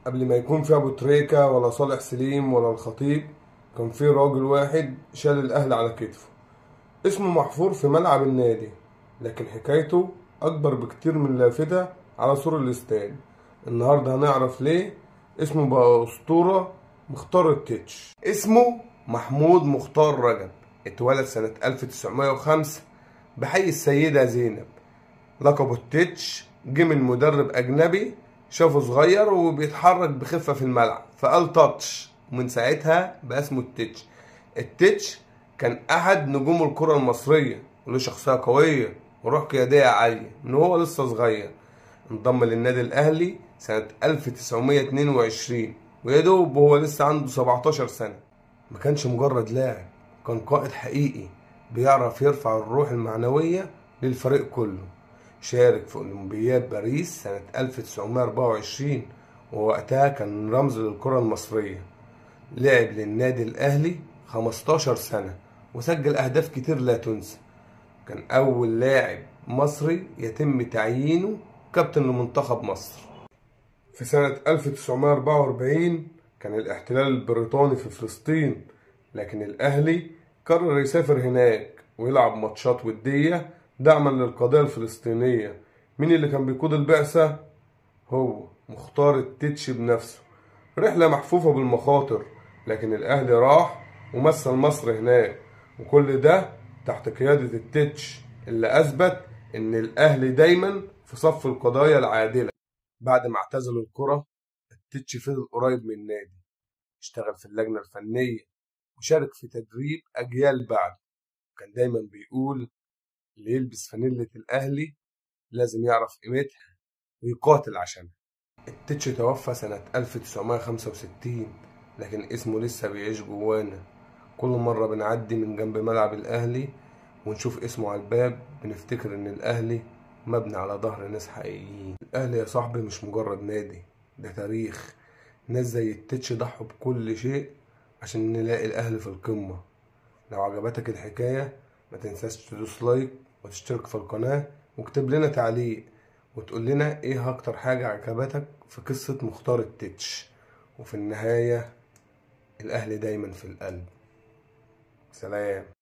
قبل ما يكون في ابو تريكة ولا صالح سليم ولا الخطيب، كان في راجل واحد شال الاهلي على كتفه، اسمه محفور في ملعب النادي. لكن حكايته اكبر بكتير من لافتة على سور الاستاد. النهارده هنعرف ليه اسمه بقى اسطورة. مختار التتش اسمه محمود مختار رجب، اتولد سنة 1905 بحي السيدة زينب. لقبه التتش جه من مدرب أجنبي شافه صغير وبيتحرك بخفة في الملعب فقال تاتش، ومن ساعتها بقى اسمه التتش. التتش كان أحد نجوم الكرة المصرية وله شخصية قوية وروح قيادية عالية من وهو لسه صغير. انضم للنادي الأهلي سنة 1922 ويدوب وهو لسه عنده 17 سنة. ما كانش مجرد لاعب، كان قائد حقيقي بيعرف يرفع الروح المعنوية للفريق كله. شارك في أولمبياد باريس سنة 1924 ووقتها كان رمز للكرة المصرية. لعب للنادي الأهلي 15 سنة وسجل أهداف كتير لا تنسى. كان أول لاعب مصري يتم تعيينه كابتن لمنتخب مصر. في سنة 1944 كان الاحتلال البريطاني في فلسطين، لكن الأهلي قرر يسافر هناك ويلعب ماتشات ودية دعما للقضية الفلسطينية. مين اللي كان بيقود البعثة؟ هو مختار التتش بنفسه. رحلة محفوفة بالمخاطر، لكن الأهلي راح ومثل مصر هناك، وكل ده تحت قيادة التتش اللي أثبت إن الأهلي دايما في صف القضايا العادلة. بعد ما اعتزل الكرة، التتش فضل قريب من النادي، اشتغل في اللجنة الفنية وشارك في تدريب أجيال بعده. كان دايما بيقول اللي يلبس فانيلة الأهلي لازم يعرف قيمتها ويقاتل عشانها. التتش توفى سنة 1965، لكن اسمه لسه بيعيش جوانا. كل مرة بنعدي من جنب ملعب الأهلي ونشوف اسمه على الباب بنفتكر إن الأهلي مبني على ظهر ناس حقيقيين. الأهلي يا صاحبي مش مجرد نادي، ده تاريخ. ناس زي التتش ضحوا بكل شيء عشان نلاقي الأهلي في القمة. لو عجبتك الحكاية ما تنساش تدوس لايك وتشترك في القناة واكتب لنا تعليق وتقول لنا ايه اكتر حاجة عجبتك في قصة مختار التتش. وفي النهاية الأهلي دايما في القلب. سلام.